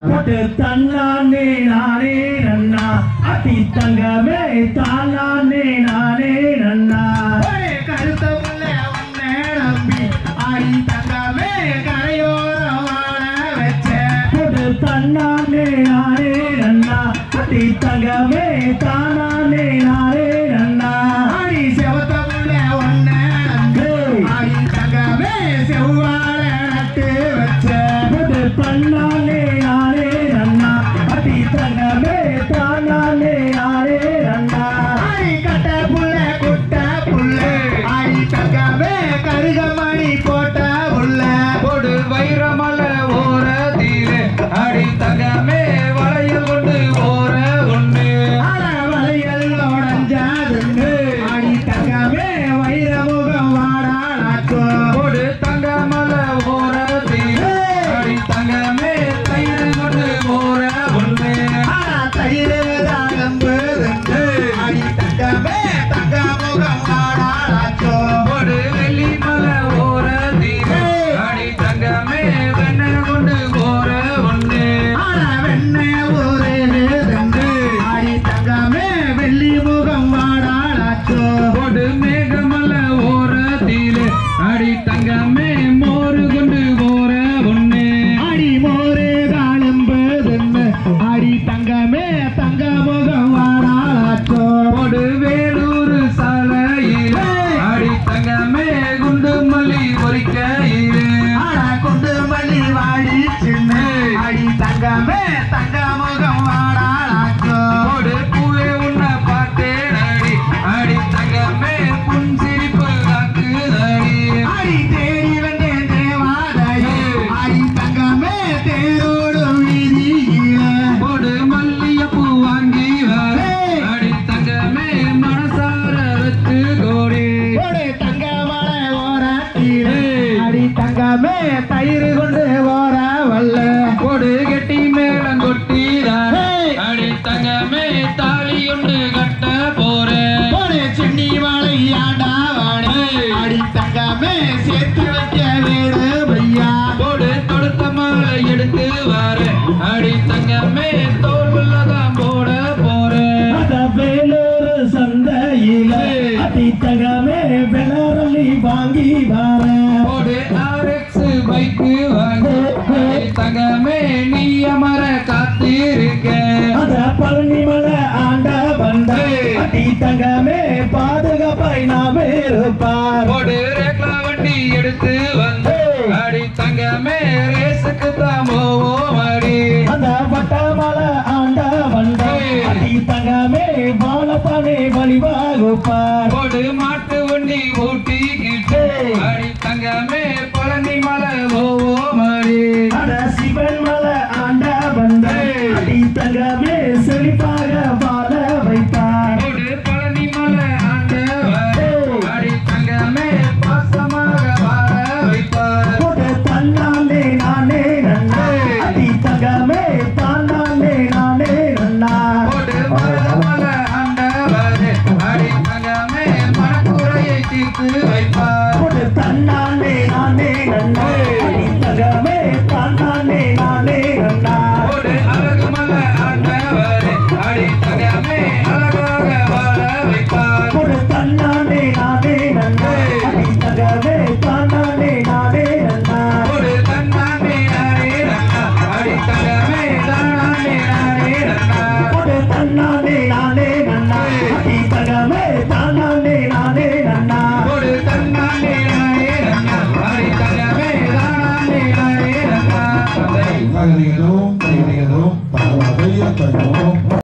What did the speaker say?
போட்டு தன்னானே நானே நன்னா அத்தி தங்கமே தானானே நானே நன்னா கருத்த முல்ல உன்னை நம்பி ஆடி தங்கமே கரையோரம் வாழ வச்ச போட்டு தன்னானே நானே நன்னா அத்தி தங்கமே தானானே நானே நன்னா ஆடி செவத்த முல்ல உன்னை நம்பி ஆடி தங்கமே செவ்வாழ நட்டு வச்ச போட்டு தன்னானே நானே நன்னா அத்தி தங்கமே தானானே நானே நன்னா ஆடி கட்ட புள்ள குட்ட புள்ள ஆடி தங்கமே கருகமணி போட்ட புள்ள கொடு வைரமல ஓரத்திலே அடி தங்கமே வளையல் கொண்டு ஓர ஒண்ணு வளையல் உடஞ்சாதுன்னு ஆடி தங்கமே வைரமுகம் வாடாளாக்கோ கொடு தங்கமல ஓரத்திலே அடி தங்கமே தயிர் கொண்டு ஓர ஒண்ணு தயிர் தாகம்புதுன்னு ஆடி தங்கமே தங்கமுகம் வாடாளாக்கோ கொடு வெள்ளிமல ஓரத்திலே அடி தங்கமே வெண்ணெய் கொண்டு ஓர ஒண்ணு வெண்ணெய் ஊரேதுன்னு ஆடி தங்கமே வெள்ளி முகம் வாடாளாக்கோ கொடு மேகமல ஓரத்திலே அடி தங்கமே மோரு கொண்டு ஓர ஒண்ணு ஆடி மோரே தாளம்புதுன்னு ஆடி தங்கமே தங்கமுகம் வாடாளாக்கோ கொடு வேலூர் சாலையிலே அடி தங்கமே குண்டு மல்லி பொறிக்கையிலே கொண்டு மல்லி வாடி சின்ன ஆடி தங்கமே தங்கமுகம் வாடாளாக்கோ கொடு பூவே உன்னை பார்த்தேன் அடி அடி தங்கமே புன் சிரிப்பு காக்குதடி ஆடி தேடி வந்தேன் தேவாதையே ஆடி தங்கமே தேரோடும் வீதியில கொடு மல்லியப்பூ வாங்கி வர அடி தங்கமே மனசார வச்சு கோடி ஓடு தங்கமலை ஓரத்திலே ஆடி தங்கமே தயிர் கொண்டு ஓர வல்ல கொடு கெட்டி மேளம் கொட்டிதான் அடி தங்கமே தாலி ஒன்று கட்ட போறேன் ஓடு சின்னி மலை ஆண்டாவானே ஆடி தங்கமே சேர்த்து வைக்க வேடு பையா கொடு தொடுத்த மாலை எடுத்து வர அடி தங்கமே தோல்வில்லதான் போட போறேன் அத வேலூர் சந்தையில அத்தி தங்கமே வெளரலி வாங்கி வரேன் கொடு RX பைக்கு வாங்கி அடி தங்கமே நீ அமர காத்திருக்க அத பழனிமலை ஆண்ட வந்த அத்தி தங்கமே பாதுகாப்பாய் நாம இருப்பார் கொடு ரேக்லா வண்டி எடுத்து வந்து அடி தங்கமே ரேஸுக்கு தான் போவோம் அடி அந்த பட்டமலை ஆண்ட வந்த அத்தி தங்கமே வாழப்பானே வழிவாகுப்பார் கொடு மாட்டு வண்டி ஓட்டிக்கிட்டு அடி தங்கமே பழனி மலை போவோம் அடி அட சிவன் மலை ஆண்ட வந்த அத்தி தங்கமே செழிப்பாக வாழ வைப்பார் கொடு பழனி மலை ஆண்டவர் அடி தங்கமே பாசமாக வாழ வைப்பார் கொடு தன்னானே நானே நன்னா அத்தி தங்கமே தானானே நானே நன்னா கொடு மலை ஆண்டவர் அடி தங்கமே மனக்குறையை தீர்த்து வைப்பார் கொடு தன்னானே நானே நன்னா அத்தி தங்கமே தானானே நானே நன்னா கொடு அழகு மலை ஆண்டவர் அடி தங்கமே அழகாக வாழ வைப்பார் கொடு தன்னானே நானே நன்னா அத்தி தங்கமே தானானே நானே நன்னா கொடு தன்னானே நானே நன்னா அடி தங்கமே தானானே நானே நன்னா கொடு தன்னானே நானே நன்னா அத்தி தங்கமே தானானே நானே நன்னா கொடு தன்னானே நானே நன்னா அடி தங்கமே தானானே நானே நன்னா Agregado, pagaba bella, pagaba